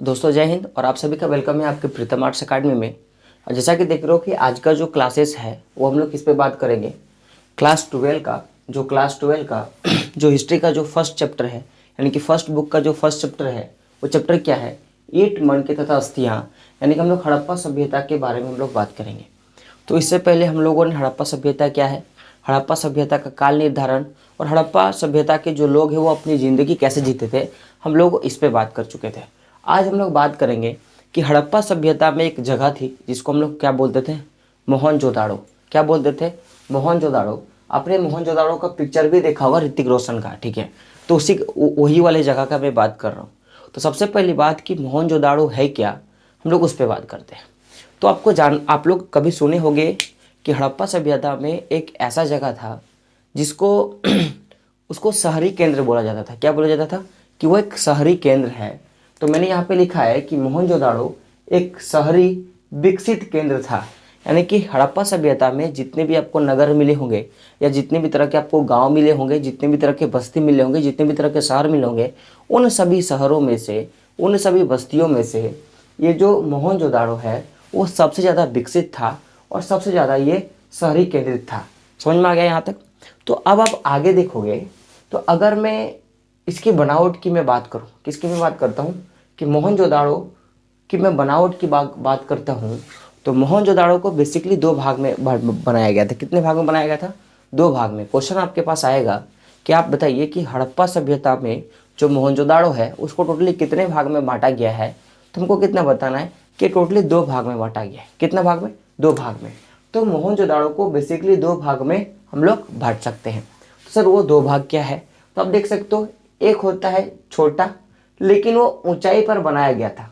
दोस्तों जय हिंद और आप सभी का वेलकम है आपके प्रीतम आर्ट्स अकेडमी में। और जैसा कि देख रहे हो कि आज का जो क्लासेस है वो हम लोग किस पे बात करेंगे। क्लास 12 का जो हिस्ट्री का जो फर्स्ट चैप्टर है, यानी कि फर्स्ट बुक का जो फर्स्ट चैप्टर है, वो चैप्टर क्या है, ईंट मणके तथा अस्थियाँ। यानी कि हम लोग हड़प्पा सभ्यता के बारे में हम लोग बात करेंगे। तो इससे पहले हम लोगों ने हड़प्पा सभ्यता क्या है, हड़प्पा सभ्यता का काल निर्धारण और हड़प्पा सभ्यता के जो लोग हैं वो अपनी ज़िंदगी कैसे जीते थे, हम लोग इस पे बात कर चुके थे। आज हम लोग बात करेंगे कि हड़प्पा सभ्यता में एक जगह थी जिसको हम लोग क्या बोलते थे, मोहनजोदाड़ो। क्या बोलते थे, मोहनजोदाड़ो। आपने मोहनजोदाड़ो का पिक्चर भी देखा होगा ऋतिक रोशन का, ठीक है। तो उसी वही वाले जगह का मैं बात कर रहा हूँ। तो सबसे पहली बात कि मोहनजोदाड़ो है क्या, हम लोग उस पर बात करते हैं। तो आप लोग कभी सुने होंगे कि हड़प्पा सभ्यता में एक ऐसा जगह था जिसको उसको शहरी केंद्र बोला जाता था। क्या बोला जाता था कि वो एक शहरी केंद्र है। तो मैंने यहाँ पे लिखा है कि मोहनजोदाड़ो एक शहरी विकसित केंद्र था। यानी कि हड़प्पा सभ्यता में जितने भी आपको नगर मिले होंगे या जितने भी तरह के आपको गांव मिले होंगे, जितने भी तरह के बस्ती मिले होंगे, जितने भी तरह के शहर मिले होंगे, उन सभी शहरों में से, उन सभी बस्तियों में से ये जो मोहनजोदाड़ो है वो सबसे ज़्यादा विकसित था और सबसे ज़्यादा ये शहरी केंद्रित था। समझ में आ गया यहाँ तक। तो अब आप आगे देखोगे तो अगर मैं इसकी बनावट की मैं बात करूँ, किसकी मैं बात करता हूँ कि मोहनजोदाड़ो की मैं बनावट की बात करता हूँ, तो मोहनजोदाड़ो को बेसिकली दो भाग में बनाया गया था। कितने भाग में बनाया गया था, दो भाग में। क्वेश्चन आपके पास आएगा कि आप बताइए कि हड़प्पा सभ्यता में जो मोहनजोदाड़ो है उसको टोटली कितने भाग में बांटा गया है। तुमको कितना बताना है कि टोटली दो भाग में बांटा गया है। कितना भाग में, दो भाग में। तो मोहनजोदाड़ो को बेसिकली दो भाग में हम लोग बांट सकते हैं। तो सर वो दो भाग क्या है, तो आप देख सकते हो एक होता है छोटा लेकिन वो ऊंचाई पर बनाया गया था।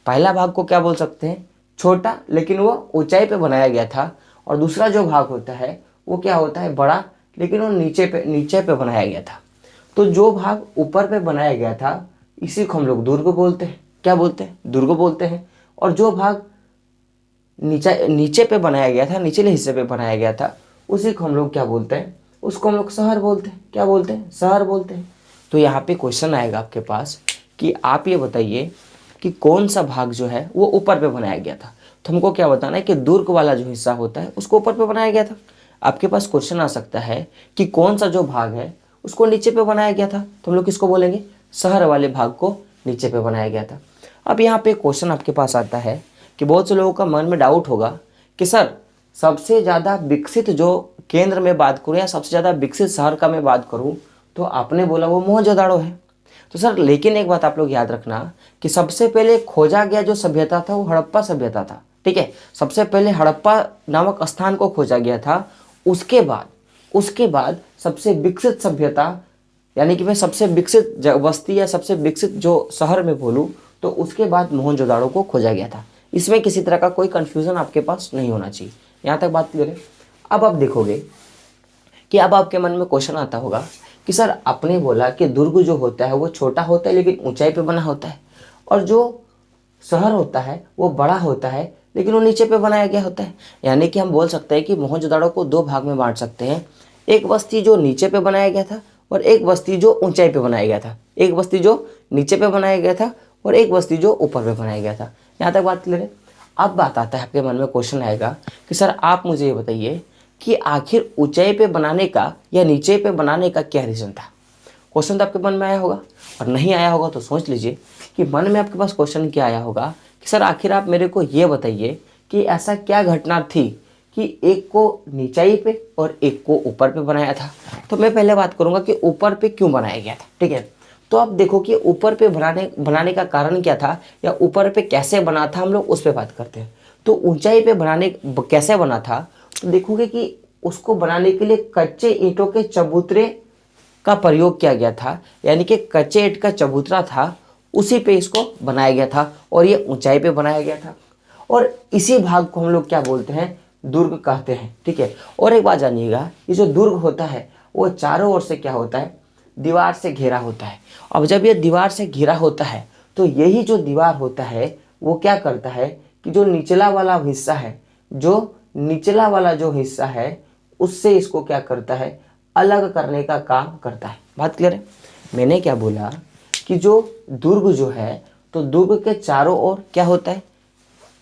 पहला भाग को क्या बोल सकते हैं, छोटा लेकिन वो ऊंचाई पे बनाया गया था। और दूसरा जो भाग होता है वो क्या होता है, बड़ा लेकिन वो नीचे पे बनाया गया था। तो जो भाग ऊपर पे बनाया गया था इसी को हम लोग दुर्ग बोलते हैं। क्या बोलते हैं, दुर्ग बोलते हैं। और जो भाग नीचे पे बनाया गया था, निचले हिस्से पे बनाया गया था, उसी को हम लोग क्या बोलते हैं, उसको हम लोग शहर बोलते हैं। क्या बोलते हैं, शहर बोलते हैं। तो यहाँ पे क्वेश्चन आएगा आपके पास कि आप ये बताइए कि कौन सा भाग जो है वो ऊपर पे बनाया गया था। तो हमको क्या बताना है कि दुर्ग वाला जो हिस्सा होता है उसको ऊपर पे बनाया गया था। आपके पास क्वेश्चन आ सकता है कि कौन सा जो भाग है उसको नीचे पे बनाया गया था, तो हम लोग किसको बोलेंगे, शहर वाले भाग को नीचे पे बनाया गया था। अब यहाँ पे क्वेश्चन आपके पास आता है कि बहुत से लोगों का मन में डाउट होगा कि सर सबसे ज़्यादा विकसित जो केंद्र में बात करूँ या सबसे ज़्यादा विकसित शहर का मैं बात करूँ तो आपने बोला वो मोहनजोदाड़ो है। तो सर लेकिन एक बात आप लोग याद रखना कि सबसे पहले खोजा गया जो सभ्यता था वो हड़प्पा सभ्यता था, ठीक है। सबसे पहले हड़प्पा नामक स्थान को खोजा गया था। उसके बाद सबसे विकसित सभ्यता, यानी कि मैं सबसे विकसित बस्ती या सबसे विकसित जो शहर में बोलूँ तो उसके बाद मोहनजोदाड़ो को खोजा गया था। इसमें किसी तरह का कोई कंफ्यूजन आपके पास नहीं होना चाहिए। यहाँ तक बात क्लियर है। अब आप देखोगे कि अब आपके मन में क्वेश्चन आता होगा कि सर आपने बोला कि दुर्ग जो होता है वो छोटा होता है लेकिन ऊंचाई पे बना होता है, और जो शहर होता है वो बड़ा होता है लेकिन वो नीचे पे बनाया गया होता है। यानी कि हम बोल सकते हैं कि मोहनजोदाड़ो को दो भाग में बांट सकते हैं, एक बस्ती जो नीचे पे बनाया गया था और एक बस्ती जो ऊंचाई पे बनाया गया था। एक बस्ती जो नीचे पे बनाया गया था और एक बस्ती जो ऊपर पे बनाया गया था। यहाँ तक बात क्लियर है। अब बात आता है, आपके मन में क्वेश्चन आएगा कि सर आप मुझे ये बताइए कि आखिर ऊंचाई पे बनाने का या नीचे पे बनाने का क्या रीज़न था। क्वेश्चन तो आपके मन में आया होगा, और नहीं आया होगा तो सोच लीजिए कि मन में आपके पास क्वेश्चन क्या आया होगा कि सर आखिर आप मेरे को ये बताइए कि ऐसा क्या घटना थी कि एक को नीचाई पे और एक को ऊपर पे बनाया था। तो मैं पहले बात करूंगा कि ऊपर पे क्यों बनाया गया था, ठीक है। तो आप देखो कि ऊपर पे बनाने का कारण क्या था या ऊपर पे कैसे बना था, हम लोग उस पर बात करते हैं। तो ऊंचाई पे बनाने कैसे बना था, तो देखोगे कि उसको बनाने के लिए कच्चे ईंटों के चबूतरे का प्रयोग किया गया था। यानी कि कच्चे ईंट का चबूतरा था, उसी पे इसको बनाया गया था और ये ऊंचाई पे बनाया गया था। और इसी भाग को हम लोग क्या बोलते हैं, दुर्ग कहते हैं, ठीक है। और एक बात जानिएगा, ये जो दुर्ग होता है वो चारों ओर से क्या होता है, दीवार से घेरा होता है। अब जब ये दीवार से घिरा होता है तो यही जो दीवार होता है वो क्या करता है कि जो निचला वाला हिस्सा है, जो निचला वाला जो हिस्सा है उससे इसको क्या करता है, अलग करने का काम करता है। बात क्लियर है। मैंने क्या बोला कि जो दुर्ग जो है तो दुर्ग के चारों ओर क्या होता है,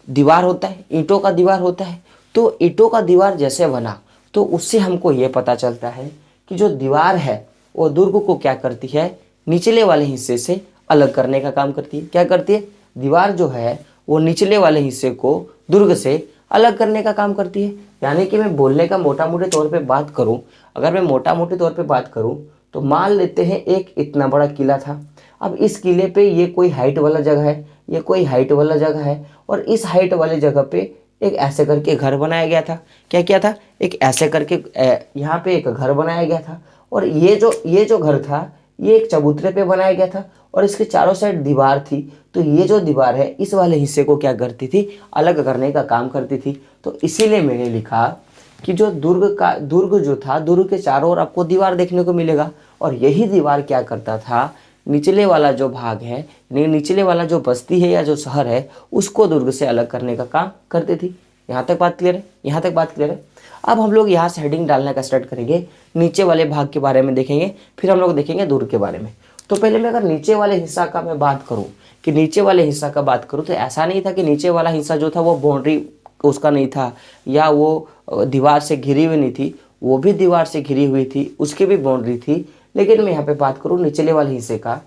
दीवार होता है, ईंटों का दीवार होता है। तो ईंटों का दीवार जैसे बना तो उससे हमको ये पता चलता है कि जो दीवार है वो दुर्ग को क्या करती है, निचले वाले हिस्से से अलग करने का काम करती है। क्या करती है, दीवार जो है वो निचले वाले हिस्से को दुर्ग से अलग करने का काम करती है। यानी कि मैं बोलने का मोटा मोटे तौर पे बात करूं, अगर मैं मोटा मोटे तौर पे बात करूं तो मान लेते हैं एक इतना बड़ा किला था। अब इस किले पे ये कोई हाइट वाला जगह है, ये कोई हाइट वाला जगह है, और इस हाइट वाले जगह पे एक ऐसे करके घर बनाया गया था। क्या किया था, एक ऐसे करके यहाँ पे एक घर बनाया गया था। और ये जो घर था ये एक चबूतरे पे बनाया गया था और इसके चारों साइड दीवार थी। तो ये जो दीवार है इस वाले हिस्से को क्या करती थी, अलग करने का काम करती थी। तो इसीलिए मैंने लिखा कि जो दुर्ग जो था, दुर्ग के चारों ओर आपको दीवार देखने को मिलेगा, और यही दीवार क्या करता था, निचले वाला जो भाग है, निचले वाला जो बस्ती है या जो शहर है उसको दुर्ग से अलग करने का काम करती थी। यहाँ तक बात क्लियर है, यहाँ तक बात क्लियर है। अब हम लोग यहाँ से हेडिंग डालने का स्टार्ट करेंगे, नीचे वाले भाग के बारे में देखेंगे, फिर हम लोग देखेंगे दुर्ग के बारे में। तो पहले मैं अगर नीचे वाले हिस्सा का मैं बात करूँ, कि नीचे वाले हिस्सा का बात करूँ, तो ऐसा नहीं था कि नीचे वाला हिस्सा जो था वो बाउंड्री उसका नहीं था या वो दीवार से घिरी हुई नहीं थी, वो भी दीवार से घिरी हुई थी, उसकी भी बाउंड्री थी। लेकिन मैं यहाँ पे बात करूँ निचले वाले हिस्से का,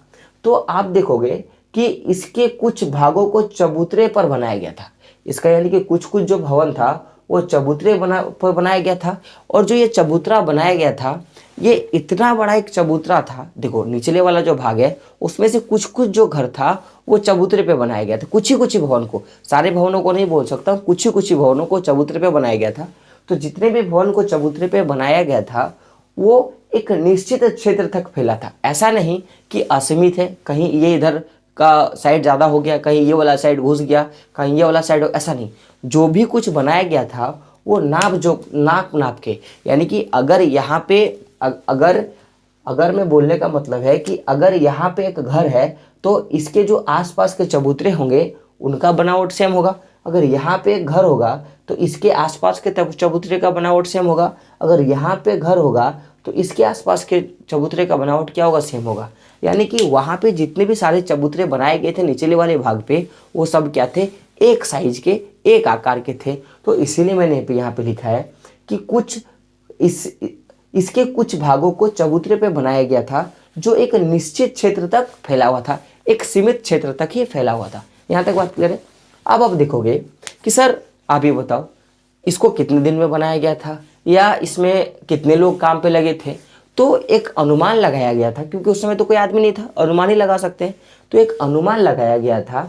तो आप देखोगे कि इसके कुछ भागों को चबूतरे पर बनाया गया था। इसका यानी कि कुछ कुछ जो भवन था वो चबूतरे पर बनाया गया था। और जो ये चबूतरा बनाया गया था, ये इतना बड़ा एक चबूतरा था। देखो निचले वाला जो भाग है उसमें से कुछ कुछ जो घर था वो चबूतरे पे बनाया गया था। कुछ ही भवन को, सारे भवनों को नहीं बोल सकता, कुछ ही भवनों को चबूतरे पे बनाया गया था। तो जितने भी भवन को चबूतरे पे बनाया गया था वो एक निश्चित क्षेत्र तक फैला था। ऐसा नहीं कि असीमित है, कहीं ये इधर का साइड ज़्यादा हो गया, कहीं ये वाला साइड घुस गया, कहीं ये वाला साइड, ऐसा नहीं। जो भी कुछ बनाया गया था वो नाप के, यानी कि अगर यहाँ पे अगर मैं बोलने का मतलब है कि अगर यहाँ पे एक घर है तो इसके जो आसपास के चबूतरे होंगे उनका बनावट सेम होगा। अगर यहाँ पे एक घर होगा तो इसके आसपास के चबूतरे का बनावट सेम होगा। अगर यहाँ पे घर होगा तो इसके आसपास के चबूतरे का बनावट क्या होगा, सेम होगा। यानी कि वहाँ पे जितने भी सारे चबूतरे बनाए गए थे निचले वाले भाग पे, वो सब क्या थे, एक साइज के, एक आकार के थे। तो इसीलिए मैंने यहाँ पे लिखा है कि इसके कुछ भागों को चबूतरे पे बनाया गया था जो एक निश्चित क्षेत्र तक फैला हुआ था, एक सीमित क्षेत्र तक ही फैला हुआ था। यहाँ तक बात क्लियर है। अब आप देखोगे कि सर आप ये बताओ इसको कितने दिन में बनाया गया था या इसमें कितने लोग काम पे लगे थे। तो एक अनुमान लगाया गया था, क्योंकि उस समय तो कोई आदमी नहीं था, अनुमान ही लगा सकते हैं। तो एक अनुमान लगाया गया था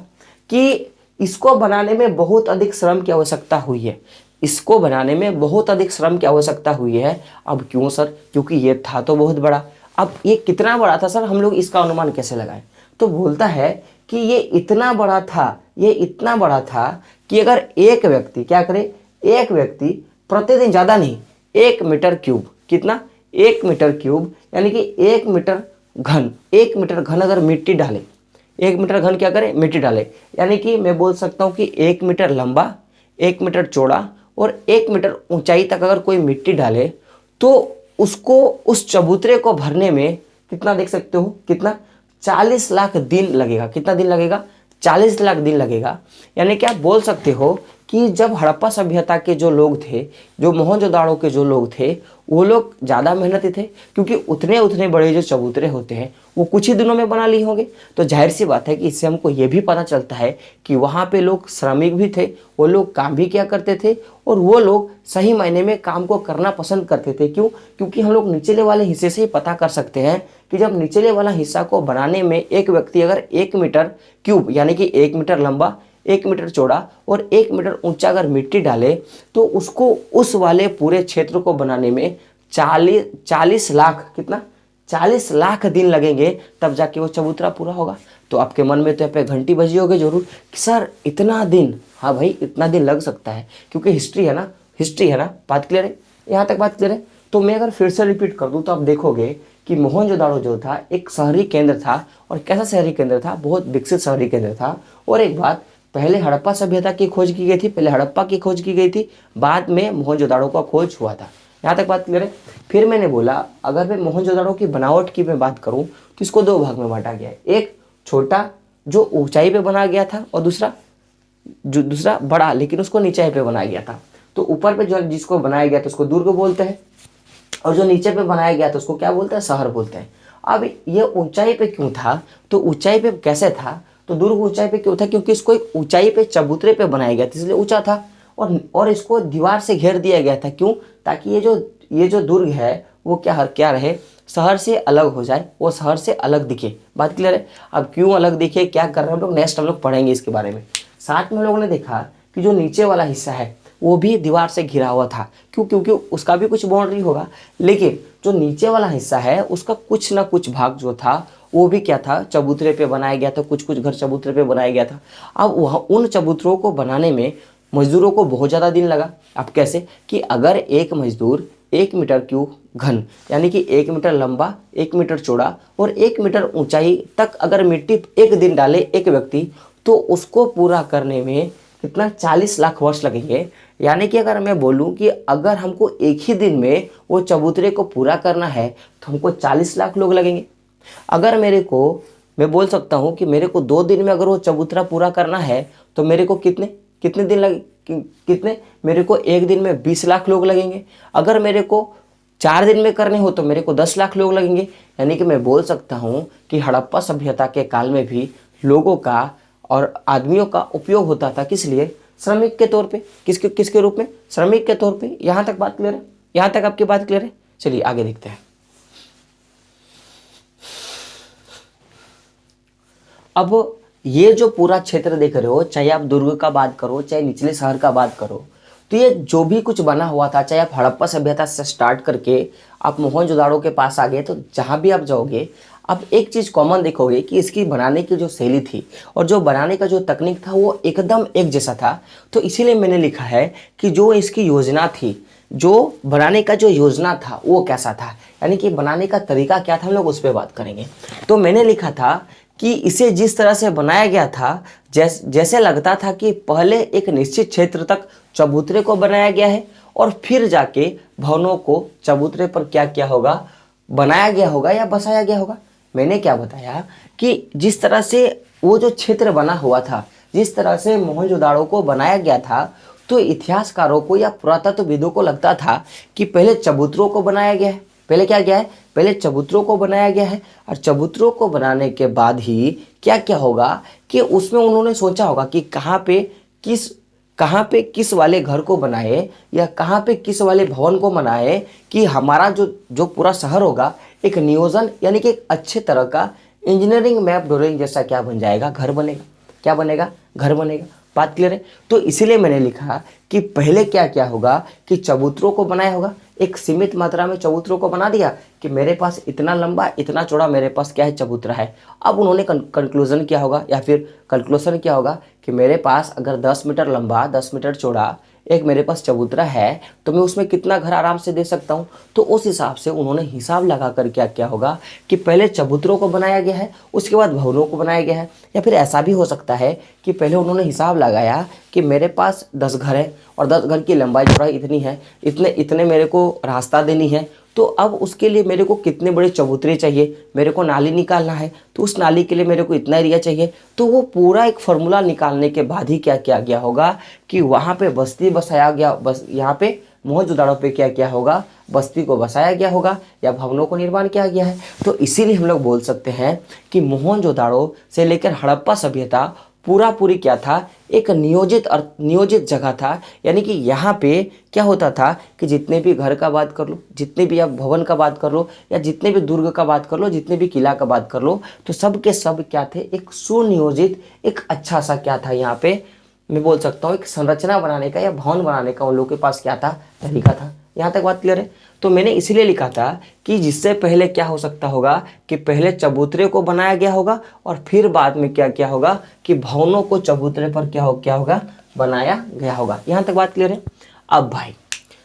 कि इसको बनाने में बहुत अधिक श्रम की आवश्यकता हुई है, इसको बनाने में बहुत अधिक श्रम की आवश्यकता हुई है। अब क्यों सर, क्योंकि ये था तो बहुत बड़ा। अब ये कितना बड़ा था सर, हम लोग इसका अनुमान कैसे लगाएं। तो बोलता है कि ये इतना बड़ा था, ये इतना बड़ा था कि अगर एक व्यक्ति क्या करे, एक व्यक्ति प्रतिदिन, ज़्यादा नहीं, 1 मीटर क्यूब, कितना, 1 मीटर क्यूब, यानी कि 1 मीटर घन, 1 मीटर घन अगर मिट्टी डाले, 1 मीटर घन क्या करे, मिट्टी डाले, यानी कि मैं बोल सकता हूँ कि 1 मीटर लंबा, 1 मीटर चौड़ा और 1 मीटर ऊंचाई तक अगर कोई मिट्टी डाले तो उसको, उस चबूतरे को भरने में कितना, देख सकते हो कितना, 40 लाख दिन लगेगा। कितना दिन लगेगा, 40 लाख दिन लगेगा। यानी कि आप बोल सकते हो कि जब हड़प्पा सभ्यता के जो लोग थे, जो मोहनजोदाड़ो के जो लोग थे, वो लोग ज़्यादा मेहनती थे, क्योंकि उतने बड़े जो चबूतरे होते हैं वो कुछ ही दिनों में बना लिए होंगे। तो जाहिर सी बात है कि इससे हमको ये भी पता चलता है कि वहाँ पे लोग श्रमिक भी थे, वो लोग काम भी किया करते थे और वो लोग सही मायने में काम को करना पसंद करते थे। क्यों, क्योंकि हम लोग निचले वाले हिस्से से ही पता कर सकते हैं कि जब निचले वाला हिस्सा को बनाने में एक व्यक्ति अगर 1 मीटर क्यूब, यानी कि 1 मीटर लंबा, 1 मीटर चौड़ा और 1 मीटर ऊंचा अगर मिट्टी डाले तो उसको उस वाले पूरे क्षेत्र को बनाने में 40 लाख, कितना, 40 लाख दिन लगेंगे, तब जाके वो चबूतरा पूरा होगा। तो आपके मन में तो यहाँ पे घंटी बजी होगी जरूर कि सर इतना दिन, हाँ भाई इतना दिन लग सकता है, क्योंकि हिस्ट्री है ना, हिस्ट्री है ना। बात क्लियर है, यहाँ तक बात क्लियर है। तो मैं अगर फिर से रिपीट कर दूँ तो आप देखोगे कि मोहनजोदाड़ो जो था एक शहरी केंद्र था। और कैसा शहरी केंद्र था, बहुत विकसित शहरी केंद्र था। और एक बात, पहले हड़प्पा सभ्यता की खोज की गई थी, पहले हड़प्पा की खोज की गई थी, बाद में मोहनजोदाड़ो का खोज हुआ था। यहाँ तक बात क्लियर है। फिर मैंने बोला अगर मैं मोहनजोदाड़ो की बनावट की मैं बात करूँ तो इसको 2 भाग में बांटा गया है, एक छोटा जो ऊंचाई पे बनाया गया था, और दूसरा बड़ा लेकिन उसको नीचाई पे बनाया गया था। तो ऊपर पे जो जिसको बनाया गया था उसको दुर्ग बोलते हैं, और जो नीचे पे बनाया गया था उसको क्या बोलते हैं, शहर बोलते हैं। अब ये ऊंचाई पे क्यों था, तो ऊंचाई पे कैसे था, तो दुर्ग ऊंचाई पे क्यों था, क्योंकि इसको एक ऊंचाई पे चबूतरे पे बनाया गया था इसलिए ऊंचा था, और इसको दीवार से घेर दिया गया था। क्यों, ताकि ये जो दुर्ग है वो क्या रहे, शहर से अलग हो जाए, वो शहर से अलग दिखे। बात क्लियर है। अब क्यों अलग दिखे, क्या कर रहे हैं हम लोग, नेक्स्ट हम लोग पढ़ेंगे इसके बारे में। साथ में हम लोगों ने देखा कि जो नीचे वाला हिस्सा है वो भी दीवार से घिरा हुआ था। क्यों, क्योंकि उसका भी कुछ बाउंड्री होगा, लेकिन जो नीचे वाला हिस्सा है उसका कुछ ना कुछ भाग जो था वो भी क्या था, चबूतरे पे बनाया गया था। कुछ घर चबूतरे पे बनाया गया था। अब वह उन चबूतरों को बनाने में मजदूरों को बहुत ज़्यादा दिन लगा। अब कैसे, कि अगर एक मजदूर 1 मीटर क्यूब घन यानी कि 1 मीटर लंबा, 1 मीटर चौड़ा और 1 मीटर ऊंचाई तक अगर मिट्टी एक दिन डाले एक व्यक्ति, तो उसको पूरा करने में कितना, 40 लाख वर्ष लगेंगे। यानी कि अगर मैं बोलूं कि अगर हमको एक ही दिन में वो चबूतरे को पूरा करना है तो हमको 40 लाख लोग लगेंगे। अगर मैं बोल सकता हूं कि मेरे को 2 दिन में अगर वो चबूतरा पूरा करना है तो मेरे को कितने दिन लगे, कितने, मेरे को एक दिन में 20 लाख लोग लगेंगे। अगर मेरे को 4 दिन में करने हो तो मेरे को 10 लाख लोग लगेंगे। यानी कि मैं बोल सकता हूँ कि हड़प्पा सभ्यता के काल में भी लोगों का और आदमियों का उपयोग होता था, किस लिए, श्रमिक के तौर पे। किसके रूप में, श्रमिक के तौर पे। यहाँ तक बात क्लियर है, यहाँ तक आपकी बात क्लियर है। चलिए आगे देखते हैं। अब ये जो पूरा क्षेत्र देख रहे हो, चाहे आप दुर्ग का बात करो चाहे निचले शहर का बात करो, तो ये जो भी कुछ बना हुआ था, चाहे आप हड़प्पा सभ्यता से स्टार्ट करके आप मोहनजोदाड़ो के पास आ गए, तो जहाँ भी आप जाओगे आप एक चीज़ कॉमन देखोगे कि इसकी बनाने की जो शैली थी और जो बनाने का जो तकनीक था वो एकदम एक जैसा था। तो इसीलिए मैंने लिखा है कि जो इसकी योजना थी, जो बनाने का जो योजना था वो कैसा था, यानी कि बनाने का तरीका क्या था, हम लोग उस पर बात करेंगे। तो मैंने लिखा था कि इसे जिस तरह से बनाया गया था, जैसे लगता था कि पहले एक निश्चित क्षेत्र तक चबूतरे को बनाया गया है और फिर जाके भवनों को चबूतरे पर क्या क्या होगा, बनाया गया होगा या बसाया गया होगा। मैंने क्या बताया कि जिस तरह से वो जो क्षेत्र बना हुआ था, जिस तरह से मोहनजोदाड़ो को बनाया गया था, तो इतिहासकारों को या पुरातत्वविदों को लगता था कि पहले चबूतरों को बनाया गया है। पहले क्या गया है, पहले चबूतरों को बनाया गया है, और चबूतरों को बनाने के बाद ही क्या क्या होगा कि उसमें उन्होंने सोचा होगा कि कहाँ पे किस वाले घर को बनाए या कहाँ पे किस वाले भवन को बनाए, कि हमारा जो पूरा शहर होगा एक नियोजन यानी कि एक अच्छे तरह का इंजीनियरिंग मैप ड्राइंग जैसा क्या बन जाएगा, घर बनेगा। क्या बनेगा, घर बनेगा। बात क्लियर है। तो इसीलिए मैंने लिखा कि पहले क्या क्या होगा कि चबूतरों को बनाया होगा, एक सीमित मात्रा में चबूतरों को बना दिया कि मेरे पास इतना लंबा इतना चौड़ा मेरे पास क्या है, चबूतरा है। अब उन्होंने कंक्लूजन क्या होगा या फिर कैलकुलेशन क्या होगा कि मेरे पास अगर 10 मीटर लंबा 10 मीटर चौड़ा एक मेरे पास चबूतरा है तो मैं उसमें कितना घर आराम से दे सकता हूँ। तो उस हिसाब से उन्होंने हिसाब लगा कर क्या क्या होगा कि पहले चबूतरों को बनाया गया है, उसके बाद भवनों को बनाया गया है। या फिर ऐसा भी हो सकता है कि पहले उन्होंने हिसाब लगाया कि मेरे पास 10 घर है और 10 घर की लंबाई चौड़ाई इतनी है, इतने मेरे को रास्ता देनी है, तो अब उसके लिए मेरे को कितने बड़े चबूतरे चाहिए, मेरे को नाली निकालना है तो उस नाली के लिए मेरे को इतना एरिया चाहिए। तो वो पूरा एक फार्मूला निकालने के बाद ही क्या किया गया होगा कि वहाँ पे बस्ती बसाया गया, बस यहाँ पे मोहनजोदाड़ो पे क्या क्या होगा, बस्ती को बसाया गया होगा या भवनों को निर्माण किया गया है। तो इसीलिए हम लोग बोल सकते हैं कि मोहनजोदाड़ो से लेकर हड़प्पा सभ्यता पूरी क्या था, एक नियोजित जगह था। यानी कि यहाँ पे क्या होता था कि जितने भी घर का बात कर लो, जितने भी आप भवन का बात कर लो या जितने भी दुर्ग का बात कर लो, जितने भी किला का बात कर लो, तो सब के सब क्या थे, एक सुनियोजित एक अच्छा सा क्या था, यहाँ पे मैं बोल सकता हूँ एक संरचना बनाने का या भवन बनाने का उन लोगों के पास क्या था, तरीका था। यहाँ तक बात क्लियर है। तो मैंने इसीलिए लिखा था कि जिससे पहले क्या हो सकता होगा कि पहले चबूतरे को बनाया गया होगा और फिर बाद में क्या क्या होगा कि भवनों को चबूतरे पर क्या होगा, बनाया गया होगा। यहाँ तक बात क्लियर है। अब भाई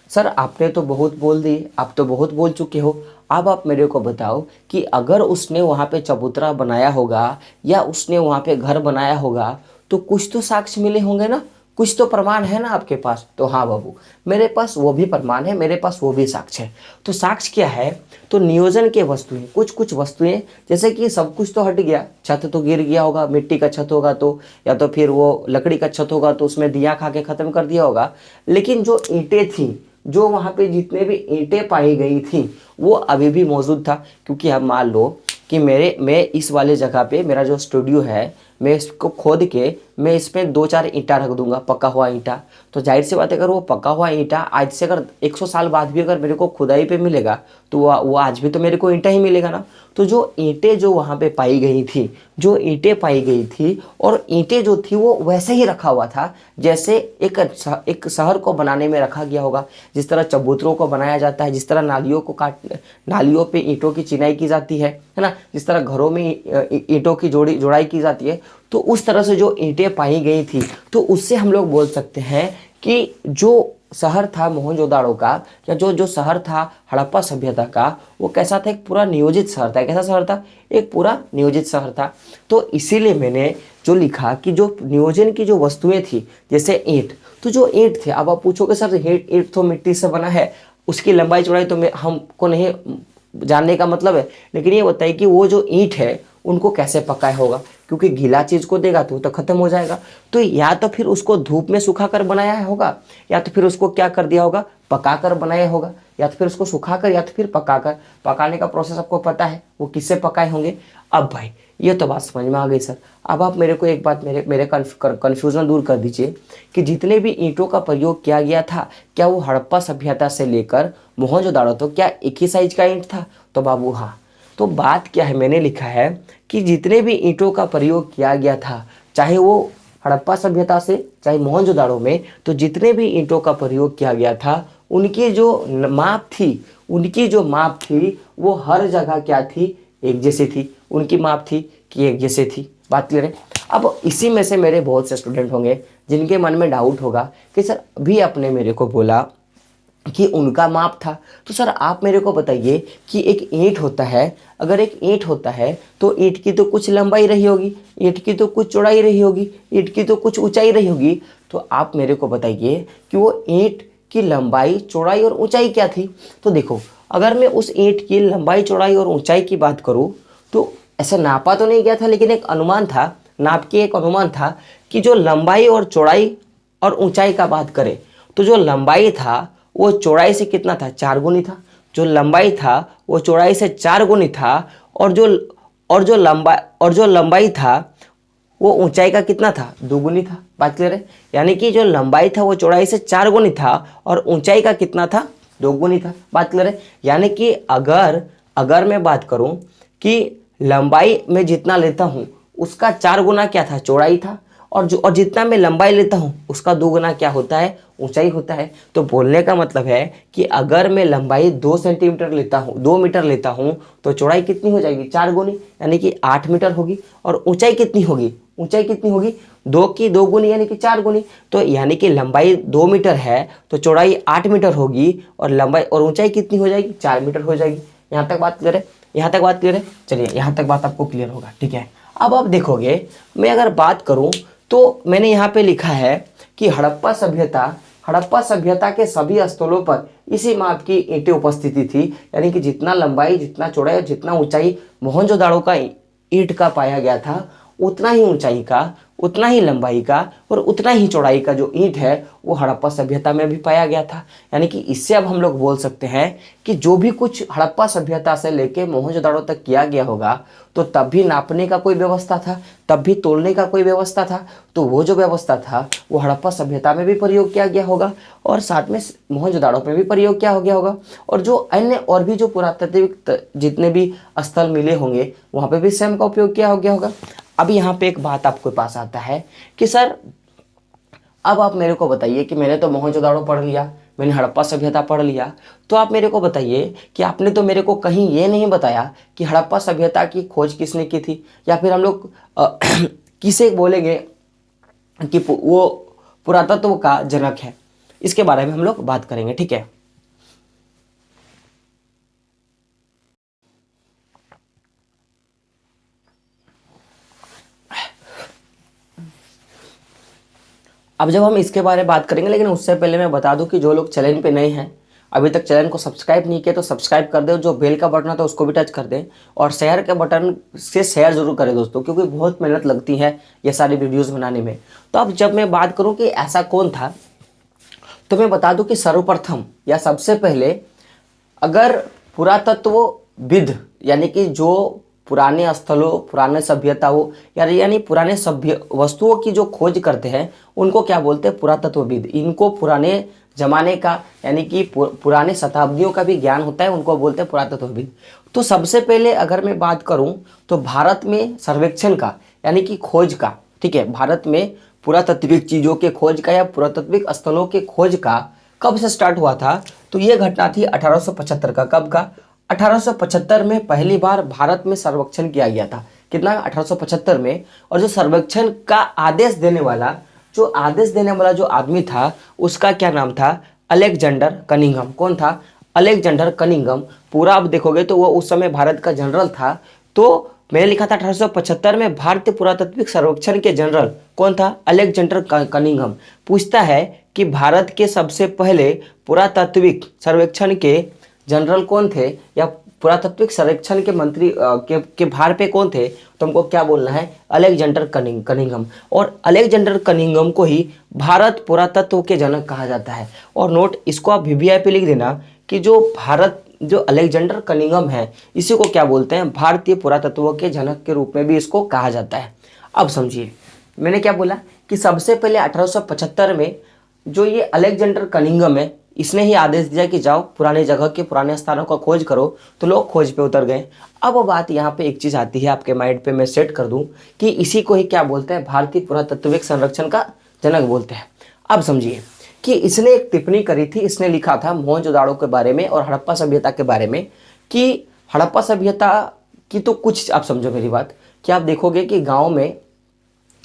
सर आपने तो बहुत बोल दी, आप तो बहुत बोल चुके हो, अब आप मेरे को बताओ कि अगर उसने वहाँ पे चबूतरा बनाया होगा या उसने वहाँ पे घर बनाया होगा तो कुछ तो साक्ष्य मिले होंगे ना, कुछ तो प्रमाण है ना आपके पास। तो हाँ बाबू, मेरे पास वो भी प्रमाण है, मेरे पास वो भी साक्ष्य है। तो साक्ष्य क्या है, तो नियोजन के वस्तुएं, कुछ कुछ वस्तुएं, जैसे कि सब कुछ तो हट गया, छत तो गिर गया होगा, मिट्टी का छत होगा तो, या तो फिर वो लकड़ी का छत होगा तो उसमें दिया खा के खत्म कर दिया होगा। लेकिन जो ईंटें थी, जो वहां पे जितने भी ईंटें पाई गई थी, वो अभी भी मौजूद था। क्योंकि अब मान लो कि मैं इस वाले जगह पे मेरा जो स्टूडियो है, मैं इसको खोद के मैं इसमें 2-4 ईंटा रख दूंगा, पका हुआ ईंटा। तो जाहिर सी बात है, अगर वो पका हुआ ईंटा आज से अगर 100 साल बाद भी अगर मेरे को खुदाई पे मिलेगा, तो वो आज भी तो मेरे को ईंटा ही मिलेगा ना। तो जो ईंटें जो वहाँ पे पाई गई थी, जो ईंटें पाई गई थी, और ईंटें जो थी वो वैसे ही रखा हुआ था जैसे एक शहर को बनाने में रखा गया होगा। जिस तरह चबूतरों को बनाया जाता है, जिस तरह नालियों पे ईंटों की चिनाई की जाती है ना, जिस तरह घरों में ईंटों की जोड़ाई की जाती है, तो उस तरह से जो ईंटें पाई गई थी, तो उससे हम लोग बोल सकते हैं कि जो शहर था मोहनजोदाड़ो का, या जो जो शहर था हड़प्पा सभ्यता का, वो कैसा था, एक पूरा नियोजित शहर था। कैसा शहर था, एक पूरा नियोजित शहर था। तो इसीलिए मैंने जो लिखा कि जो नियोजन की जो वस्तुएं थी, जैसे ईंट, तो जो ईंट थे, अब आप पूछोगे सर ईंट तो मिट्टी से बना है, उसकी लंबाई चौड़ाई तो हमको नहीं जानने का मतलब है, लेकिन ये बताइए कि वो जो ईंट है उनको कैसे पकाया होगा, क्योंकि गीला चीज को देगा तो खत्म हो जाएगा। तो या तो फिर उसको धूप में सुखा कर बनाया होगा, या तो फिर उसको क्या कर दिया होगा, पका कर बनाया होगा, या तो फिर उसको सुखाकर, या तो फिर पकाकर। पकाने का प्रोसेस आपको पता है, वो किससे पकाए होंगे। अब भाई ये तो बात समझ में आ गई सर। अब आप मेरे को एक बात, मेरे कन्फ्यूजन दूर कर दीजिए कि जितने भी ईंटों का प्रयोग किया गया था, क्या वो हड़प्पा सभ्यता से लेकर मोहनजोदाड़ो तो क्या एक ही साइज का ईंट था। तो बाबू हाँ, तो बात क्या है, मैंने लिखा है कि जितने भी ईंटों का प्रयोग किया गया था, चाहे वो हड़प्पा सभ्यता से चाहे मोहनजोदाड़ो में, तो जितने भी ईंटों का प्रयोग किया गया था, उनकी जो माप थी वो हर जगह क्या थी, एक जैसी थी। उनकी माप थी कि एक जैसी थी। बात क्लियर है। अब इसी में से मेरे बहुत से स्टूडेंट होंगे जिनके मन में डाउट होगा कि सर अभी आपने मेरे को बोला कि उनका माप था, तो सर आप मेरे को बताइए कि एक ईंट होता है, अगर एक ईंट होता है तो ईंट की तो कुछ लंबाई रही होगी, ईंट की तो कुछ चौड़ाई रही होगी, ईंट की तो कुछ ऊंचाई रही होगी। तो आप मेरे को बताइए कि वो ईंट की लंबाई, चौड़ाई और ऊंचाई क्या थी। तो देखो, अगर मैं उस ईंट की लंबाई, चौड़ाई और ऊंचाई की बात करूँ, तो ऐसा नापा तो नहीं गया था, लेकिन एक अनुमान था, नाप के एक अनुमान था कि जो लंबाई और चौड़ाई और ऊंचाई का बात करें, तो जो लंबाई था वो चौड़ाई से कितना था, 4 गुनी था। जो लंबाई था वो चौड़ाई से 4 गुनी था। और जो लंबाई था वो ऊंचाई का कितना था, 2 गुनी था। बात क्लियर है। यानी कि जो लंबाई था वो चौड़ाई से 4 गुनी था, और ऊंचाई का कितना था, 2 गुनी था। बात क्लियर है। यानी कि अगर अगर मैं बात करूं कि लंबाई में जितना लेता हूं उसका 4 गुना क्या था, चौड़ाई था, और जितना मैं लंबाई लेता हूं उसका 2 गुना क्या होता है, ऊंचाई होता है। तो बोलने का मतलब है कि अगर मैं लंबाई 2 सेंटीमीटर लेता हूं, 2 मीटर लेता हूं, तो चौड़ाई कितनी हो जाएगी, 4 गुनी, यानी कि 8 मीटर होगी। और ऊंचाई कितनी होगी, ऊंचाई कितनी होगी, 2 की 2 गुनी यानी कि 4 गुनी। तो यानी कि लंबाई 2 मीटर है तो चौड़ाई 8 मीटर होगी, और लंबाई और ऊंचाई कितनी हो जाएगी, 4 मीटर हो जाएगी। यहाँ तक बात क्लियर है, यहाँ तक बात क्लियर है। चलिए यहाँ तक बात आपको क्लियर होगा, ठीक है। अब आप देखोगे, मैं अगर बात करूं तो मैंने यहाँ पे लिखा है कि हड़प्पा सभ्यता के सभी स्थलों पर इसी माप की ईंटें उपस्थिति थी। यानी कि जितना लंबाई, जितना चौड़ाई और जितना ऊंचाई मोहनजोदाड़ो का ईंट का पाया गया था, उतना ही ऊंचाई का, उतना ही लंबाई का और उतना ही चौड़ाई का जो ईंट है वो हड़प्पा सभ्यता में भी पाया गया था। यानी कि इससे अब हम लोग बोल सकते हैं कि जो भी कुछ हड़प्पा सभ्यता से लेके मोहनजोदाड़ो तक किया गया होगा, तो तब भी नापने का कोई व्यवस्था था, तब भी तोलने का कोई व्यवस्था था। तो वो जो व्यवस्था था वो हड़प्पा सभ्यता में भी प्रयोग किया गया होगा, और साथ में मोहनजोदाड़ो में भी प्रयोग किया हो गया होगा। और जो अन्य और भी जो पुरातात्विक जितने भी स्थल मिले होंगे वहाँ पे भी सेम का उपयोग किया हो गया होगा। अब यहाँ पे एक बात आपके पास आता है कि सर अब आप मेरे को बताइए कि मैंने तो मोहनजोदाड़ो पढ़ लिया, मैंने हड़प्पा सभ्यता पढ़ लिया, तो आप मेरे को बताइए कि आपने तो मेरे को कहीं ये नहीं बताया कि हड़प्पा सभ्यता की खोज किसने की थी, या फिर हम लोग किसे बोलेंगे कि वो पुरातत्व का जनक है। इसके बारे में हम लोग बात करेंगे, ठीक है। अब जब हम इसके बारे में बात करेंगे, लेकिन उससे पहले मैं बता दूं कि जो लोग चैनल पे नए हैं, अभी तक चैनल को सब्सक्राइब नहीं किया तो सब्सक्राइब कर दो, जो बेल का बटन है तो उसको भी टच कर दें, और शेयर के बटन से शेयर जरूर करें दोस्तों, क्योंकि बहुत मेहनत लगती है ये सारी वीडियोज़ बनाने में। तो अब जब मैं बात करूँ कि ऐसा कौन था, तो मैं बता दूं कि सर्वप्रथम या सबसे पहले अगर पुरातत्वविद यानी कि जो पुराने स्थलों, पुराने सभ्यताओं यानी पुराने सभ्य वस्तुओं की जो खोज करते हैं उनको क्या बोलते हैं? पुरातत्वविद। इनको पुराने जमाने का यानी कि पुराने शताब्दियों का भी ज्ञान होता है, उनको बोलते हैं पुरातत्वविद। तो सबसे पहले अगर मैं बात करूं तो भारत में सर्वेक्षण का यानी कि खोज का, ठीक है, भारत में पुरातात्विक चीज़ों के खोज का या पुरातात्विक स्थलों के खोज का कब से स्टार्ट हुआ था? तो ये घटना थी 1875 का। कब का? 1875 में पहली बार भारत में सर्वेक्षण किया गया था। कितना? 1875 में। और जो सर्वेक्षण का आदेश देने वाला जो आदमी था उसका क्या नाम था? Alexander Cunningham. कौन था? Alexander Cunningham. पूरा आप देखोगे तो वो उस समय भारत का जनरल था। तो मैंने लिखा था 1875 में भारतीय पुरातात्विक सर्वेक्षण के जनरल कौन था? Alexander Cunningham. पूछता है कि भारत के सबसे पहले पुरातात्विक सर्वेक्षण के जनरल कौन थे, या पुरातात्विक सर्वेक्षण के मंत्री के भार पे कौन थे? तो हमको क्या बोलना है? Alexander Cunningham. और अलेक्जेंडर कनिंघम को ही भारत पुरातत्व के जनक कहा जाता है। और नोट, इसको आप VVI पे लिख देना कि जो अलेक्जेंडर कनिंघम है इसी को क्या बोलते हैं? भारतीय पुरातत्व के जनक के रूप में भी इसको कहा जाता है। अब समझिए, मैंने क्या बोला कि सबसे पहले 1875 में जो ये अलेक्जेंडर कनिंघम है इसने ही आदेश दिया कि जाओ पुराने जगह के पुराने स्थानों का खोज करो, तो लोग खोज पे उतर गए। अब वो बात यहाँ पे एक चीज़ आती है, आपके माइंड पे मैं सेट कर दूँ कि इसी को ही क्या बोलते हैं? भारतीय पुरातत्विक संरक्षण का जनक बोलते हैं। अब समझिए कि इसने एक टिप्पणी करी थी, इसने लिखा था मोहनजोदाड़ो के बारे में और हड़प्पा सभ्यता के बारे में, कि हड़प्पा सभ्यता की तो कुछ, आप समझो मेरी बात, कि आप देखोगे कि गाँव में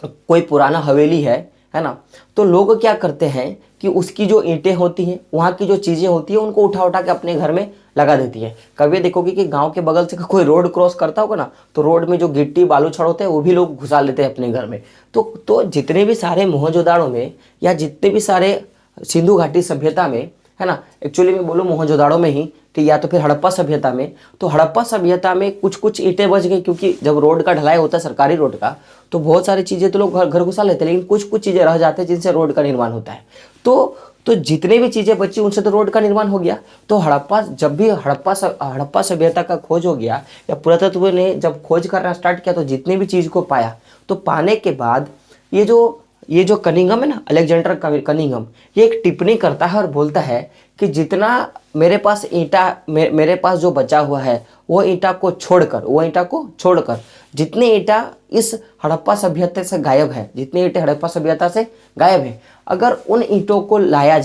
कोई पुराना हवेली है ना, तो लोग क्या करते हैं कि उसकी जो ईंटें होती हैं, वहाँ की जो चीज़ें होती हैं, उनको उठा उठा के अपने घर में लगा देती है। कभी देखोगे कि गांव के बगल से कोई रोड क्रॉस करता होगा ना, तो रोड में जो गिट्टी बालू छड़ होते हैं वो भी लोग घुसा लेते हैं अपने घर में। तो जितने भी सारे मोहनजोदाड़ो में या जितने भी सारे सिंधु घाटी सभ्यता में, है ना, एक्चुअली मैं बोलूँ मोहनजोदाड़ो में ही, ठीक, या तो फिर हड़प्पा सभ्यता में, तो हड़प्पा सभ्यता में कुछ कुछ ईंटें बच गई, क्योंकि जब रोड का ढलाई होता है सरकारी रोड का, तो बहुत सारी चीज़ें तो लोग घर घुसा लेते हैं, लेकिन कुछ कुछ चीज़ें रह जाते हैं जिनसे रोड का निर्माण होता है। तो जितने भी चीज़ें बची उनसे तो रोड का निर्माण हो गया। तो जब भी हड़प्पा सभ्यता का खोज हो गया या पुरातत्व ने जब खोज करना स्टार्ट किया, तो जितनी भी चीज़ को पाया, तो पाने के बाद ये जो कनिंघम है ना, अलेक्जेंडर कनिंघम, ये एक टिप्पणी करता है और बोलता है कि जितना मेरे पास जो बचा हुआ है वो ईंटा को छोड़कर जितनी ईंटा इस हड़प्पा सभ्यता से गायब है, जितनी ईंटें हड़प्पा सभ्यता से गायब है, अगर उन ईंटों को लाया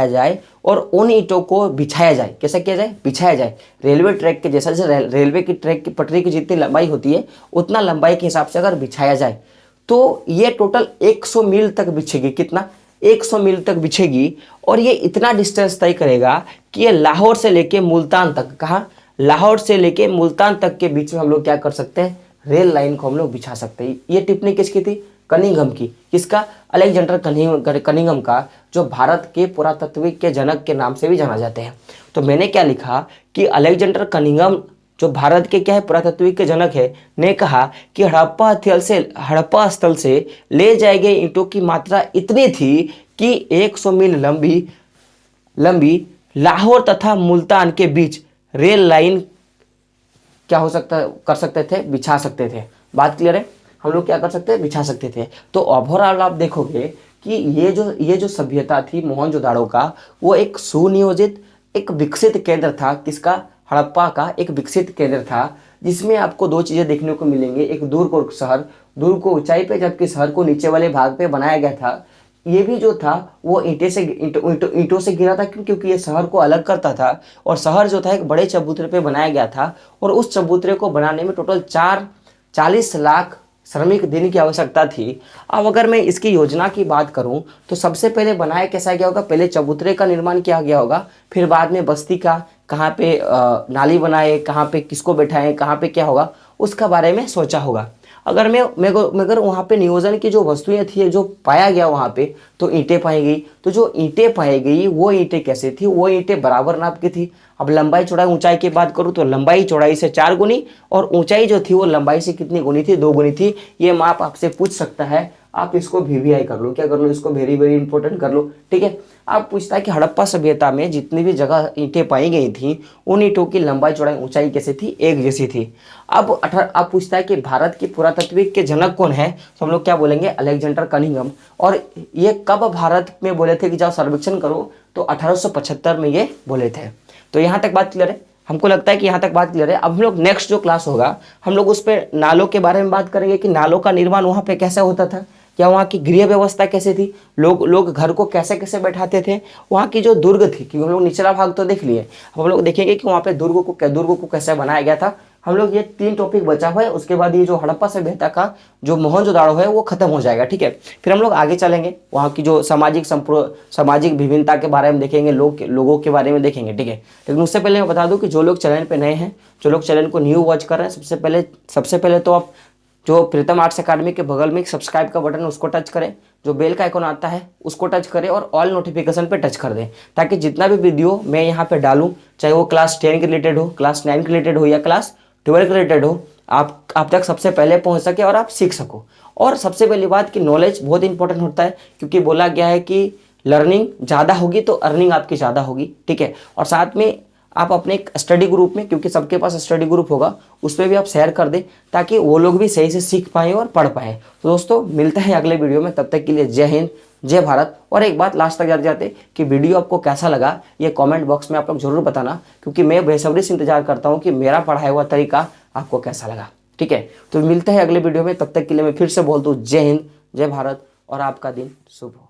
जाए और उन ईंटों को बिछाया जाए, कैसे किया जाए? बिछाया जाए रेलवे ट्रैक के जैसा, जैसे रेलवे की ट्रैक की पटरी की जितनी लंबाई होती है उतना लंबाई के हिसाब से अगर बिछाया जाए, तो ये टोटल 100 मील तक बिछेगी। कितना? 100 मील तक बिछेगी। और ये इतना डिस्टेंस तय करेगा कि ये लाहौर से लेके मुल्तान तक, कहाँ? लाहौर से लेके मुल्तान तक के बीच में हम लोग क्या कर सकते हैं? रेल लाइन को हम लोग बिछा सकते हैं। ये टिप्पणी किसकी थी? कनिंघम की। किसका? अलेक्जेंडर कनिंघम का, जो भारत के पुरातत्विक के जनक के नाम से भी जाना जाते हैं। तो मैंने क्या लिखा कि अलेक्जेंडर कनिंघम, जो भारत के क्या है? पुरातत्विक के जनक है, ने कहा कि हड़प्पा स्थल से ले जाए गए ईंटों की मात्रा इतनी थी कि 100 मील लंबी लाहौर तथा मुल्तान के बीच रेल लाइन क्या कर सकते थे? बिछा सकते थे। बात क्लियर है? हम लोग क्या कर सकते हैं? बिछा सकते थे। तो ओवरऑल आप देखोगे कि ये जो सभ्यता थी मोहनजोदाड़ो का, वो एक सुनियोजित, एक विकसित केंद्र था। किसका? हड़प्पा का एक विकसित केंद्र था, जिसमें आपको दो चीज़ें देखने को मिलेंगे, एक दूर को ऊंचाई पे, जबकि शहर को नीचे वाले भाग पे बनाया गया था। ये भी जो था वो ईंटों से घिरा था, क्योंकि ये शहर को अलग करता था, और शहर जो था एक बड़े चबूतरे पे बनाया गया था, और उस चबूतरे को बनाने में टोटल 40 लाख श्रमिक दिन की आवश्यकता थी। अब अगर मैं इसकी योजना की बात करूं तो सबसे पहले बनाया कैसा गया होगा? पहले चबूतरे का निर्माण किया गया होगा, फिर बाद में बस्ती का, कहाँ पे नाली बनाए, कहाँ पे किसको बैठाएं, कहाँ पे क्या होगा, उसका बारे में सोचा होगा। मगर वहाँ पे नियोजन की जो वस्तुएं थी, जो पाया गया वहाँ पे, तो ईंटें पाई गई। तो जो ईंटें पाई गई वो ईंटें कैसे थी, वो ईंटें बराबर नाप की थी। अब लंबाई चौड़ाई ऊंचाई की बात करूँ तो लंबाई चौड़ाई से 4 गुनी और ऊंचाई जो थी वो लंबाई से कितनी गुनी थी, 2 गुनी थी। ये माप आपसे पूछ सकता है, आप इसको वीवीआई कर लो, क्या कर लो, इसको वेरी वेरी इंपॉर्टेंट कर लो, ठीक है। आप पूछता है कि हड़प्पा सभ्यता में जितनी भी जगह ईंटें पाई गई थी उन ईंटों की लंबाई चौड़ाई ऊंचाई कैसे थी, एक जैसी थी। अब पूछता है कि भारत की पुरातत्विक के जनक कौन है, तो हम लोग क्या बोलेंगे, अलेक्जेंडर कनिंघम। और ये कब भारत में बोले थे कि जाओ सर्वेक्षण करो, तो 1875 में ये बोले थे। तो यहाँ तक बात क्लियर है, हमको लगता है कि यहाँ तक बात क्लियर है। अब हम लोग नेक्स्ट जो क्लास होगा हम लोग उस पर नालों के बारे में बात करेंगे कि नालों का निर्माण वहाँ पे कैसे होता था, या वहाँ की गृह व्यवस्था कैसे थी, लोग घर को कैसे कैसे बैठाते थे, वहाँ की जो दुर्ग थी, क्योंकि हम लोग निचला भाग तो देख लिए, अब हम लोग देखेंगे कि वहाँ पे दुर्ग को कैसे बनाया गया था। हम लोग ये 3 टॉपिक बचा हुआ है, उसके बाद ये जो हड़प्पा सभ्यता का जो मोहनजोदाड़ो है वो खत्म हो जाएगा, ठीक है। फिर हम लोग आगे चलेंगे, वहाँ की जो सामाजिक विभिन्नता के बारे में देखेंगे, लोगों के बारे में देखेंगे, ठीक है। लेकिन उससे पहले मैं बता दूं कि जो लोग चैनल पे नए हैं, जो लोग चैनल को न्यू वॉच कर रहे हैं, सबसे पहले तो आप जो प्रीतम आर्ट्स अकादमी के बगल में एक सब्सक्राइब का बटन है उसको टच करें, जो बेल का आइकॉन आता है उसको टच करें और ऑल नोटिफिकेशन पे टच कर दें, ताकि जितना भी वीडियो मैं यहाँ पे डालूं, चाहे वो क्लास 10 के रिलेटेड हो, क्लास 9 के रिलेटेड हो या क्लास 12 के रिलेटेड हो, आप तक सबसे पहले पहुँच सके और आप सीख सको। और सबसे पहली बात कि नॉलेज बहुत इंपॉर्टेंट होता है, क्योंकि बोला गया है कि लर्निंग ज़्यादा होगी तो अर्निंग आपकी ज़्यादा होगी, ठीक है। और साथ में आप अपने स्टडी ग्रुप में, क्योंकि सबके पास स्टडी ग्रुप होगा, उस पर भी आप शेयर कर दें ताकि वो लोग भी सही से सीख पाएँ और पढ़ पाएँ। तो दोस्तों मिलते हैं अगले वीडियो में, तब तक के लिए जय हिंद जय भारत। और एक बात लास्ट तक जाते जाते कि वीडियो आपको कैसा लगा ये कमेंट बॉक्स में आप लोग जरूर बताना, क्योंकि मैं बेसब्री से इंतजार करता हूँ कि मेरा पढ़ाया हुआ तरीका आपको कैसा लगा, ठीक है। तो मिलते हैं अगले वीडियो में, तब तक के लिए मैं फिर से बोल दूँ जय हिंद जय भारत और आपका दिन शुभ हो।